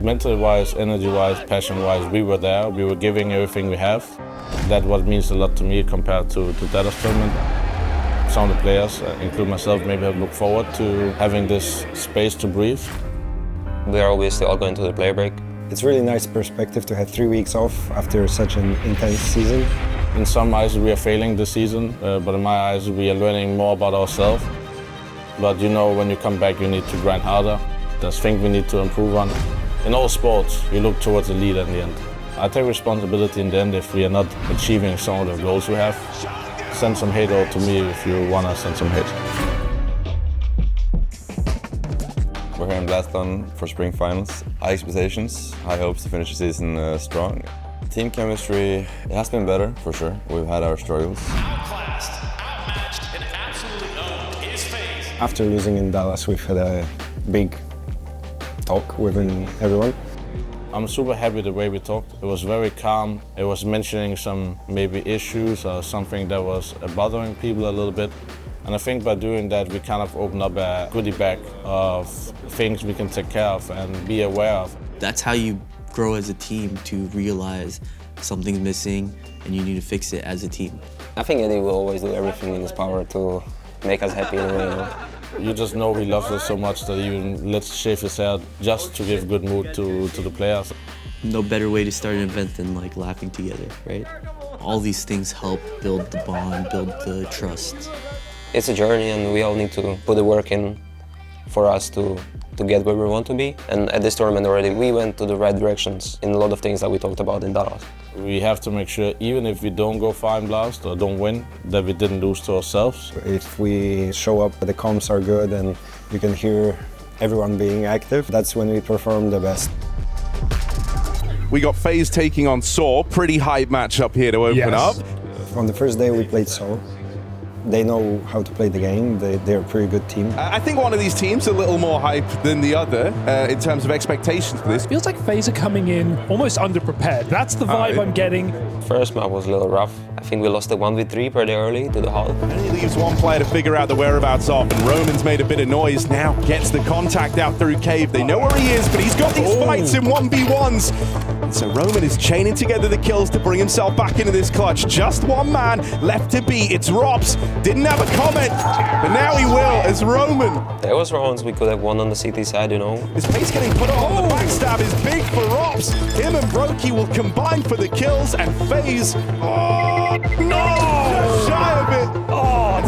Mental-wise, energy-wise, passion-wise, we were there. We were giving everything we have. That's what means a lot to me compared to Dallas tournament. Some of the players, including myself, maybe have looked forward to having this space to breathe. We are obviously all going to the player break. It's really nice perspective to have 3 weeks off after such an intense season. In some eyes, we are failing this season, but in my eyes, we are learning more about ourselves. But you know, when you come back, you need to grind harder. There's things we need to improve on. In all sports, you look towards the lead in the end. I take responsibility in the end if we are not achieving some of the goals we have. Send some hate out to me if you want to send some hate. We're here in Glasgow for spring finals. High expectations, high hopes to finish the season strong. Team chemistry, it has been better for sure. We've had our struggles. Outclassed, outmatched, and absolutely owned is FaZe. After losing in Dallas, we've had a big talk within everyone. I'm super happy the way we talked. It was very calm. It was mentioning some maybe issues or something that was bothering people a little bit. And I think by doing that, we kind of opened up a goodie bag of things we can take care of and be aware of. That's how you grow as a team, to realize something's missing and you need to fix it as a team. I think Eddie will always do everything in his power to make us happy in a way, you know? You just know he loves us so much that he even lets shave his head just to give good mood to the players. No better way to start an event than like laughing together, right? All these things help build the bond, build the trust. It's a journey and we all need to put the work in for us to get where we want to be. And at this tournament already, we went to the right directions in a lot of things that we talked about in Dallas. We have to make sure, even if we don't go far in Blast or don't win, that we didn't lose to ourselves. If we show up, the comms are good and you can hear everyone being active, that's when we perform the best. We got FaZe taking on Saw, pretty hype matchup here to open up. On the first day we played Saw. They know how to play the game. They're a pretty good team. I think one of these teams a little more hype than the other in terms of expectations for this. Feels like FaZe are coming in almost underprepared. That's the vibe I'm getting. First map was a little rough. I think we lost the 1v3 pretty early to the Hall. And he leaves one player to figure out the whereabouts of, and Roman's made a bit of noise, now gets the contact out through Cave. They know where he is, but he's got these fights in 1v1s. And so Roman is chaining together the kills to bring himself back into this clutch. Just one man left to beat. It's Robs. Didn't have a comment, but now he will as Roman. There was rounds we could have won on the CT side, you know. His pace getting put on the backstab is big for Robs. Him and Brokey will combine for the kills, and FaZe, just shy of it.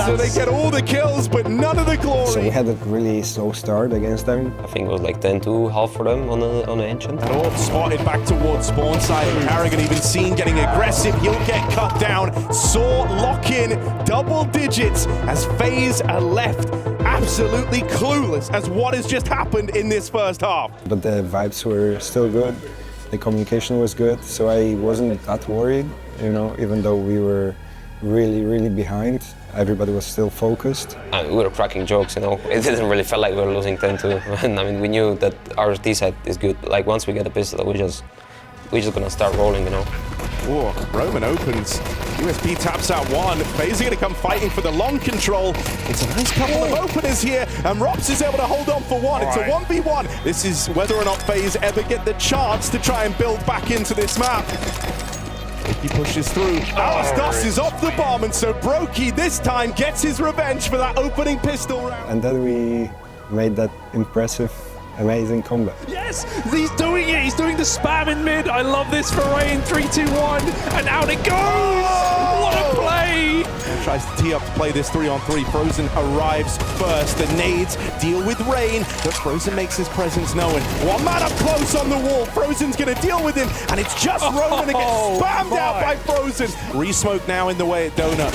So they get all the kills, but none of the glory. So we had a really slow start against them. I think it was like 10-2 half for them on the Ancient. And Orb spotted back towards spawn side. Karrigan even seen getting aggressive. He'll get cut down. Saw lock in double digits as FaZe are left absolutely clueless as what has just happened in this first half. But the vibes were still good. The communication was good, so I wasn't that worried, you know, even though we were really behind. Everybody was still focused. We were cracking jokes, you know. It didn't really feel like we were losing 10-2. And I mean, we knew that our T set is good. Like once we get a pistol, we're just gonna start rolling, you know. Oh, Roman opens. USB taps out one. FaZe are gonna come fighting for the long control. It's a nice couple of openers here, and Robs is able to hold on for one. It's a 1v1. This is whether or not FaZe ever get the chance to try and build back into this map. He pushes through. Alastos is off the bomb, and so Brokey this time gets his revenge for that opening pistol round. And then we made that impressive, amazing comeback. Yes, he's doing it. He's doing the spam in mid. I love this for Rain. 3, 2, 1, and out it goes. What a play! Tries to tee up to play this 3-on-3. Frozen arrives first. The nades deal with Rain, but Frozen makes his presence known. One man up close on the wall. Frozen's gonna deal with him, and it's just Roman that gets spammed out by Frozen. Re-smoke now in the way at Donut.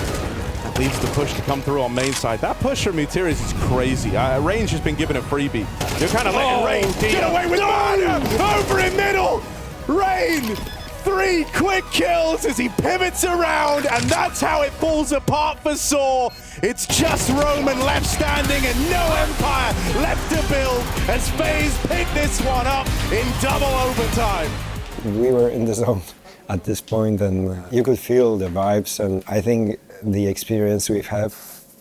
That leaves the push to come through on main side. That push from Mutiris is crazy. Rain's just been given a freebie. You're kind of letting Rain get away with murder over in middle. Rain! 3 quick kills as he pivots around, and that's how it falls apart for Saw. It's just Roman left standing and no Empire left to build as FaZe pick this one up in double overtime. We were in the zone at this point, and you could feel the vibes, and I think the experience we have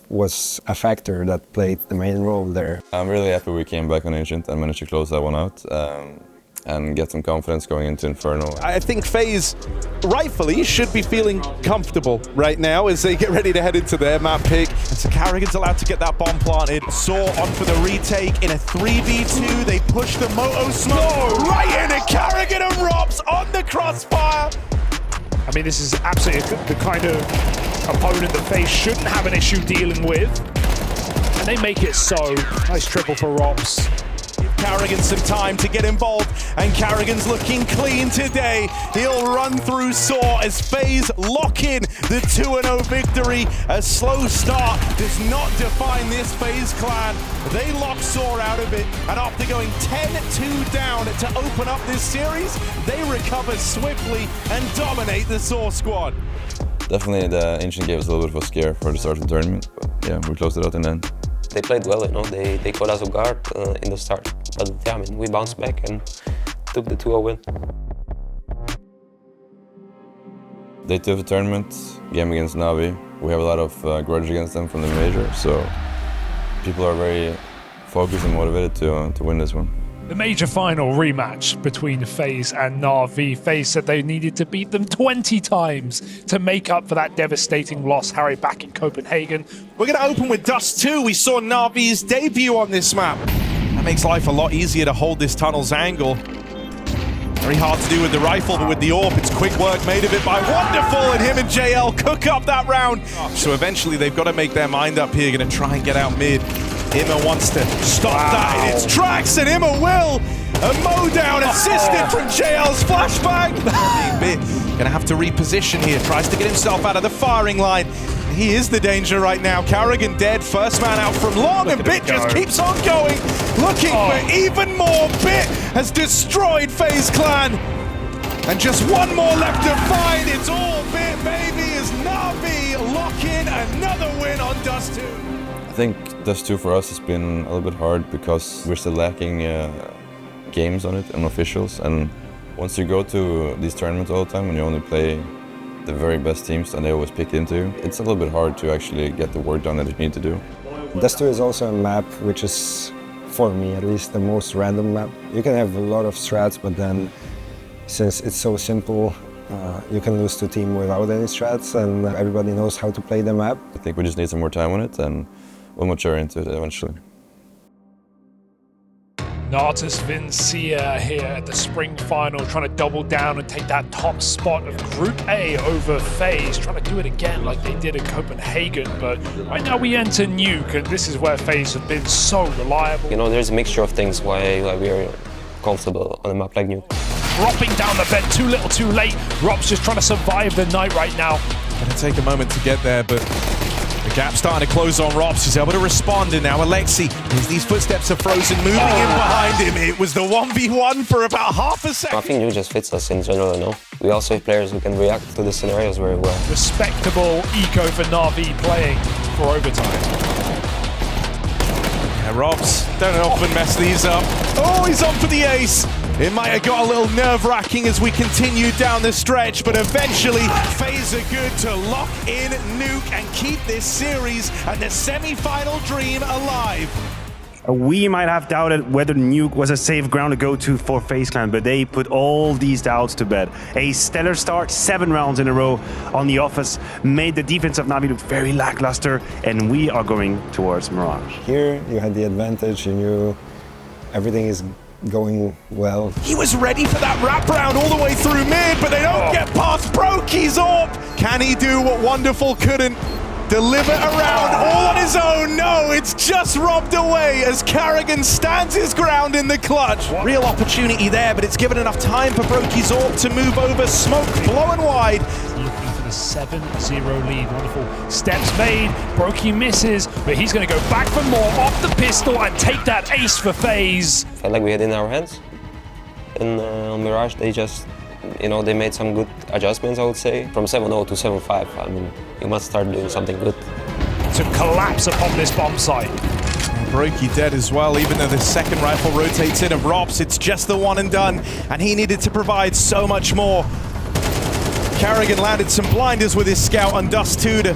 was a factor that played the main role there. I'm really happy we came back on Ancient and managed to close that one out. and get some confidence going into Inferno. I think FaZe rightfully should be feeling comfortable right now as they get ready to head into their map pick. And so Karrigan's allowed to get that bomb planted. Saw on for the retake in a 3v2. They push the Moto smoke right in, and Karrigan and Robs on the crossfire. I mean, this is absolutely the kind of opponent that FaZe shouldn't have an issue dealing with. And they make it so. Nice triple for Robs. Karrigan some time to get involved, and Karrigan's looking clean today. He'll run through Saw as FaZe lock in the 2-0 victory. A slow start does not define this FaZe clan. They lock Saw out of it, and after going 10-2 down to open up this series, they recover swiftly and dominate the Saw squad. Definitely the Ancient gave us a little bit of a scare for the start of the tournament, but yeah, we closed it out in the end. They played well, you know, they caught us off guard in the start. But yeah, I mean, we bounced back and took the 2-0 win. Day 2 of the tournament, game against NaVi. We have a lot of grudge against them from the major, so people are very focused and motivated to win this one. The major final rematch between FaZe and NaVi. FaZe said they needed to beat them 20 times to make up for that devastating loss, Harry, back in Copenhagen. We're going to open with Dust 2. We saw NaVi's debut on this map. That makes life a lot easier to hold this tunnel's angle. Very hard to do with the rifle, but with the AWP, it's quick work made of it by Wonderful, and him and JL cook up that round. So eventually they've got to make their mind up here, going to try and get out mid. Imma wants to stop that in its tracks, and Imma will. A mow down assisted from JL's flashbang. Gonna have to reposition here, tries to get himself out of the firing line. He is the danger right now. Karrigan dead, first man out from long, and Bit just keeps on going, looking for even more. Bit has destroyed FaZe Clan. And just one more left to find. It's all Bit, baby, as NaVi lock in another win on Dust 2. I think Dust 2 for us has been a little bit hard because we're still lacking games on it and officials. And once you go to these tournaments all the time, when you only play the very best teams and they always pick into you, it's a little bit hard to actually get the work done that you need to do. Dust 2 is also a map which is, for me at least, the most random map. You can have a lot of strats, but then since it's so simple, you can lose to a team without any strats, and everybody knows how to play the map. I think we just need some more time on it, and we'll mature into it eventually. Natus Vincia here at the spring final, trying to double down and take that top spot of Group A over FaZe, trying to do it again like they did in Copenhagen. But right now we enter Nuke, and this is where FaZe have been so reliable. You know, there's a mixture of things why we are comfortable on a map like Nuke. Dropping down the vent too little too late. Rob's just trying to survive the night right now. Gonna take a moment to get there, but the gap's starting to close on Robs. He's able to respond, and now Alexi, as these footsteps are frozen, moving in behind him. It was the 1v1 for about half a second. I think Nuke just fits us in general, you know. We also have players who can react to the scenarios very well. Respectable eco for NaVi playing for overtime. Yeah, Robs don't often mess these up. Oh, he's on for the ace. It might have got a little nerve-wracking as we continue down the stretch, but eventually FaZe are good to lock in Nuke and keep this series and the semi-final dream alive. We might have doubted whether Nuke was a safe ground to go to for FaZe Clan, but they put all these doubts to bed. A stellar start, 7 rounds in a row on the office, made the defense of NaVi look very lackluster, and we are going towards Mirage. Here you had the advantage, you knew everything is going well. He was ready for that wraparound all the way through mid, but they don't get past Brokey's AWP. Can he do what Wonderful couldn't? Deliver around all on his own? No, it's just robbed away as Karrigan stands his ground in the clutch. Real opportunity there, but it's given enough time for Brokey's AWP to move over. Smoke blowing wide. Looking for the 7-0 lead. Wonderful steps made. Brokey misses, but he's going to go back for more off the pistol and take that ace for FaZe. Felt like we had it in our hands. And on Mirage, they just, you know, they made some good adjustments, I would say. From 7-0 to 7-5, I mean, you must start doing something good. To collapse upon this bomb site. Brokey dead as well, even though the second rifle rotates in of Robs. It's just the one and done, and he needed to provide so much more. Karrigan landed some blinders with his scout on Dust 2 to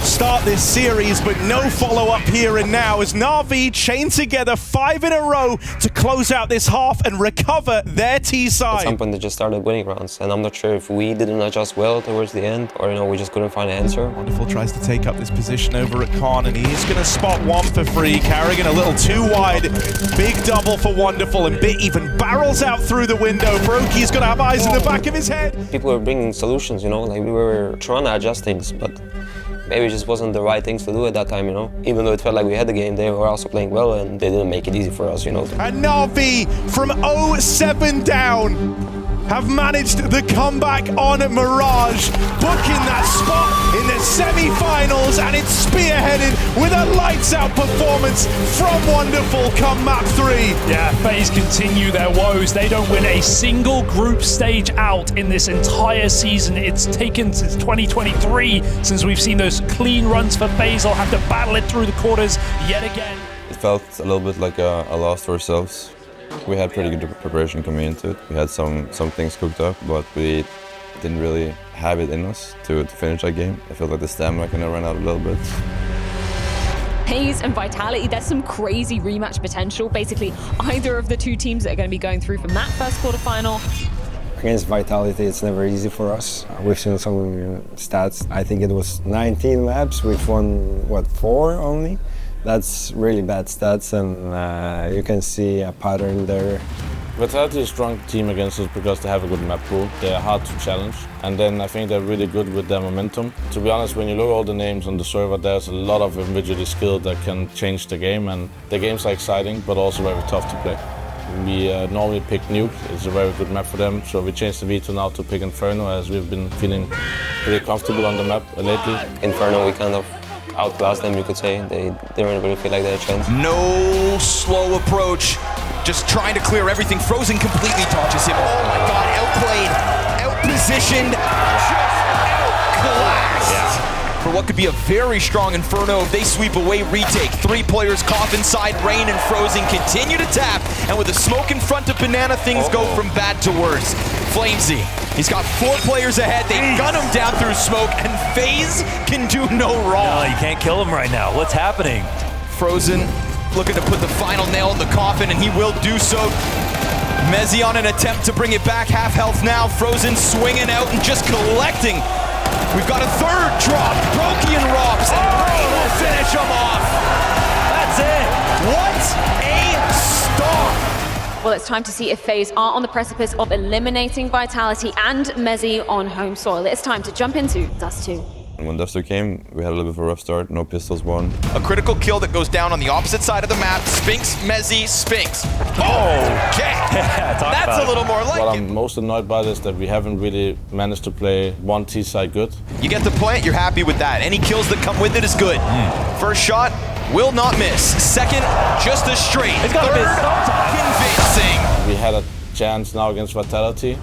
start this series, but no follow-up here and now as NaVi chain together 5 in a row to close out this half and recover their T side. At some point they just started winning rounds, and I'm not sure if we didn't adjust well towards the end, or we just couldn't find an answer. Wonderful tries to take up this position over at Khan, and he is going to spot one for free. Karrigan a little too wide. Big double for Wonderful, and Bit even barrels out through the window. Broky's going to have eyes in the back of his head. People were bringing solutions, like we were trying to adjust things, but maybe it just wasn't the right things to do at that time, Even though it felt like we had the game, they were also playing well, and they didn't make it easy for us, And NaVi from 0-7 down have managed the comeback on Mirage, booking that spot in the semi-finals, and it's spearheaded with a lights-out performance from Wonderful come map 3. Yeah, FaZe continue their woes. They don't win a single group stage out in this entire season. It's taken since 2023 since we've seen those clean runs for FaZe. They'll have to battle it through the quarters yet again. It felt a little bit like a loss for ourselves. We had pretty good preparation coming into it. We had some things cooked up, but we didn't really have it in us to finish that game. I feel like the stamina kind of ran out a little bit. FaZe and Vitality, there's some crazy rematch potential. Basically, either of the two teams that are going to be going through from that first quarterfinal. Against Vitality, it's never easy for us. We've seen some stats. I think it was 19 maps. We've won, 4 only? That's really bad stats, and you can see a pattern there. Vitality is a strong team against us because they have a good map pool. They are hard to challenge, and then I think they're really good with their momentum. To be honest, when you look at all the names on the server, there's a lot of individual skill that can change the game, and the games are exciting, but also very tough to play. We normally pick Nuke, it's a very good map for them, so we changed the veto now to pick Inferno, as we've been feeling pretty comfortable on the map lately. Inferno, we kind of outclassed them, you could say. They didn't really feel like they had a chance. No slow approach, just trying to clear everything. Frozen completely dodges him. Oh my god, outplayed, outpositioned, just outclassed. Yeah. For what could be a very strong Inferno, they sweep away retake. 3 players cough inside. Rain and Frozen continue to tap, and with the smoke in front of Banana, things go from bad to worse. Flamesy, he's got 4 players ahead. They gun him down through smoke, and FaZe can do no wrong. No, you can't kill him right now. What's happening? Frozen looking to put the final nail in the coffin, and he will do so. Mezzi on an attempt to bring it back. Half health now. Frozen swinging out and just collecting. We've got a 3rd drop. Brokey and Robs, and Rain will finish him off. That's it. What a start. Well, it's time to see if FaZe are on the precipice of eliminating Vitality and Mezzi on home soil. It's time to jump into Dust 2. When Dust 2 came, we had a little bit of a rough start. No pistols won. A critical kill that goes down on the opposite side of the map. Spinks, Mezzi, Spinks. Okay. That's a little more like What it. I'm most annoyed by is that we haven't really managed to play one T side good. You get the plant, you're happy with that. Any kills that come with it is good. First shot, will not miss. Second, just as straight. It's gotta be convincing. We had a chance now against Vitality.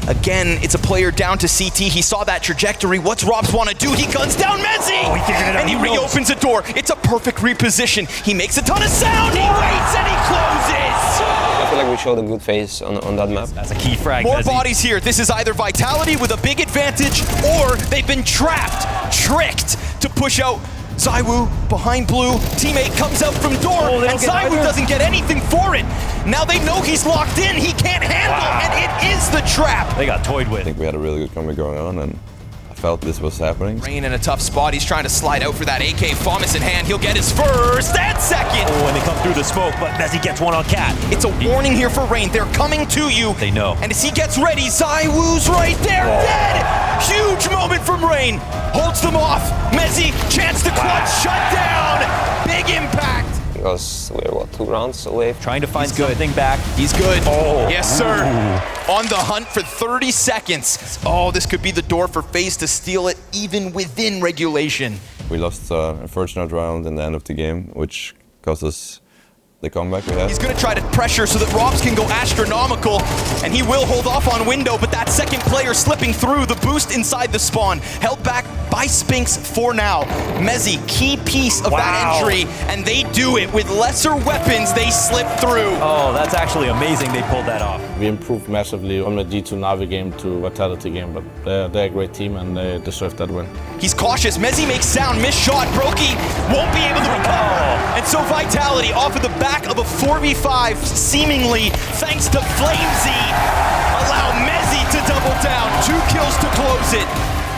Again, it's a player down to CT. He saw that trajectory. What's Robs want to do? He guns down Mezzi! Oh, he figured it out. And he reopens a door. It's a perfect reposition. He makes a ton of sound. He waits and he closes. I feel like we showed a good face on that map. That's a key frag. More Mezzi. bodies here. This is either Vitality with a big advantage, or they've been trapped, tricked to push out Zywoo behind blue. Teammate comes out from door, and Zywoo doesn't get anything for it. Now they know he's locked in. He can't handle, and it is the trap. They got toyed with. I think we had a really good comeback going on, and I felt this was happening. Rain in a tough spot. He's trying to slide out for that AK. Famas in hand. He'll get his first and second. Oh, and they come through the smoke, but Mezzi gets one on Cat. It's a warning here for Rain. They're coming to you. They know. And as he gets ready, Zywoo's right there, dead. Huge moment from Rain. Holds them off. Mezzi, chance to clutch, shut down. Big impact. Because we're, 2 rounds away? Trying to find something back. He's good. Oh. Yes, sir. On the hunt for 30 seconds. Oh, this could be the door for FaZe to steal it, even within regulation. We lost a first round in the end of the game, which cost us the comeback we had. He's going to try to pressure so that Robs can go astronomical, and he will hold off on window, but that second player slipping through, the boost inside the spawn, held back by Spinks for now. Mezzi, key piece of that entry, and they do it with lesser weapons. They slip through. Oh, that's actually amazing they pulled that off. We improved massively from the G2 NaVi game to Vitality game, but they're a great team and they deserve that win. He's cautious. Mezzi makes sound, missed shot. Brokey won't be able to recover. And so Vitality off of the back of a 4v5, seemingly thanks to FlameZ, allow Mezzi to double down. 2 kills to close it.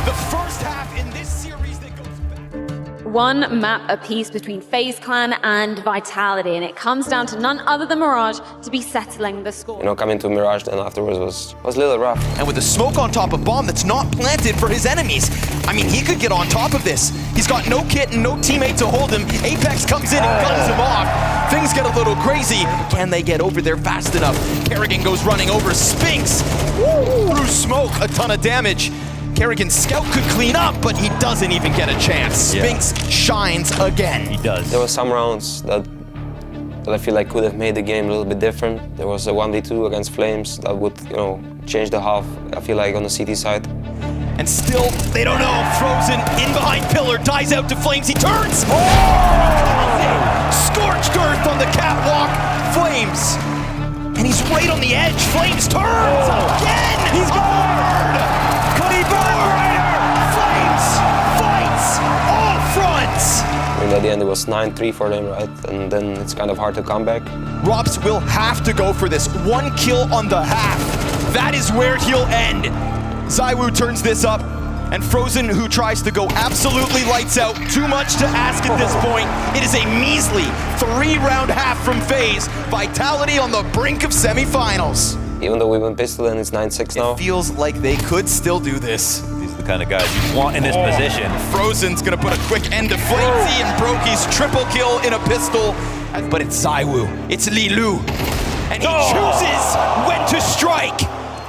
The first half in this series that goes back. One map apiece between FaZe Clan and Vitality, and it comes down to none other than Mirage to be settling the score. You know, coming to Mirage then afterwards was a little rough. And with the smoke on top of bomb that's not planted for his enemies, I mean, he could get on top of this. He's got no kit and no teammate to hold him. Apex comes in and guns him off. Things get a little crazy. Can they get over there fast enough? Karrigan goes running over. Spinks through smoke, a ton of damage. Karrigan's scout could clean up, but he doesn't even get a chance. Spinks shines again. He does. There were some rounds that I feel like could have made the game a little bit different. There was a 1v2 against Flames that would, you know, change the half, I feel like, on the CT side. And still, they don't know. Frozen in behind pillar, dies out to Flames. He turns. Scorched earth on the catwalk. Flames. And he's right on the edge. Flames turns again. He's hard. Could he burn brighter? Flames fights all fronts. I mean, at the end it was 9-3 for them, right? And then it's kind of hard to come back. Robs will have to go for this. 1 kill on the half. That is where he'll end. ZywOo turns this up, and Frozen, who tries to go absolutely lights out. Too much to ask at this point. It is a measly 3-round half from FaZe. Vitality on the brink of semifinals. Even though we went pistol and it's 9-6 now. It feels like they could still do this. These are the kind of guys you want in this position. Frozen's gonna put a quick end to FlameZ and Brokey's triple kill in a pistol. But it's ZywOo, it's Lilu. And he chooses when to strike.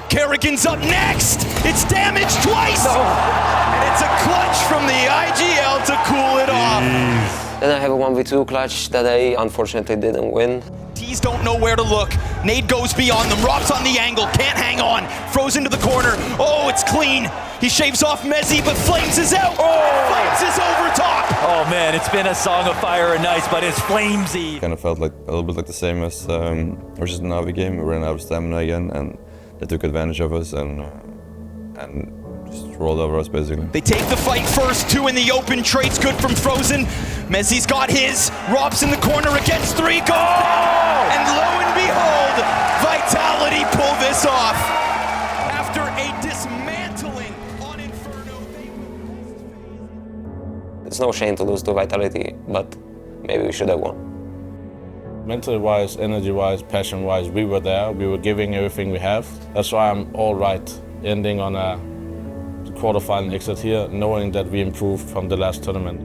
Karrigan's up next. It's damage twice. And it's a clutch from the IGL to cool it off. Then I have a 1v2 clutch that I unfortunately didn't win. T's don't know where to look. Nade goes beyond them. Rob's on the angle, can't hang on. Frozen to the corner. Oh, it's clean. He shaves off Mezzi, but Flames is out. Flames is over top. Oh man, it's been a song of fire and ice, but it's FlameZ. Kind of felt like a little bit like the same as versus the NaVi game. We ran out of stamina again, and they took advantage of us and just rolled over us basically. They take the fight first, 2 in the open. Trade's good from Frozen. Mezzi's got his. Rob's in the corner against 3. Goes down. And lo and behold, Vitality pull this off. After a dismantling on Inferno, they It's no shame to lose to Vitality, but maybe we should have won. Mentally-wise, energy-wise, passion-wise, we were there. We were giving everything we have. That's why I'm all right ending on a quarterfinal exit here, knowing that we improved from the last tournament.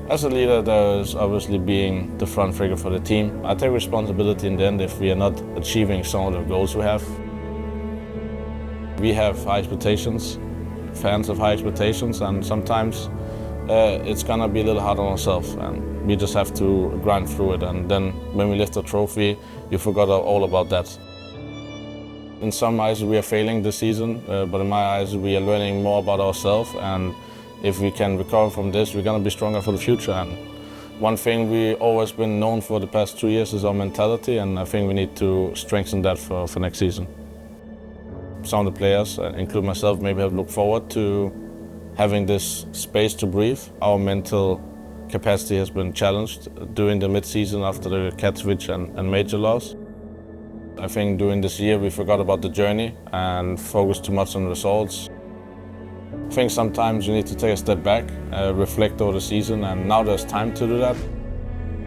As a leader, there is obviously being the front figure for the team. I take responsibility in the end if we are not achieving some of the goals we have. We have high expectations, fans have high expectations, and sometimes it's gonna be a little hard on ourselves, and we just have to grind through it. And then when we lift the trophy, you forgot all about that. In some eyes, we are failing this season, but in my eyes, we are learning more about ourselves. And if we can recover from this, we're gonna be stronger for the future. And one thing we've always been known for the past 2 years is our mentality, and I think we need to strengthen that for next season. Some of the players, including myself, maybe have looked forward to having this space to breathe. Our mental capacity has been challenged during the mid-season after the Cat switch and major loss. I think during this year we forgot about the journey and focused too much on results. I think sometimes you need to take a step back, reflect over the season, and now there's time to do that.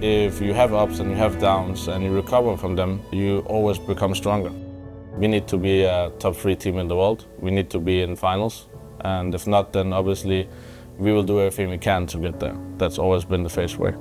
If you have ups and you have downs and you recover from them, you always become stronger. We need to be a top 3 team in the world. We need to be in finals. And if not, then obviously we will do everything we can to get there. That's always been the FaZe way.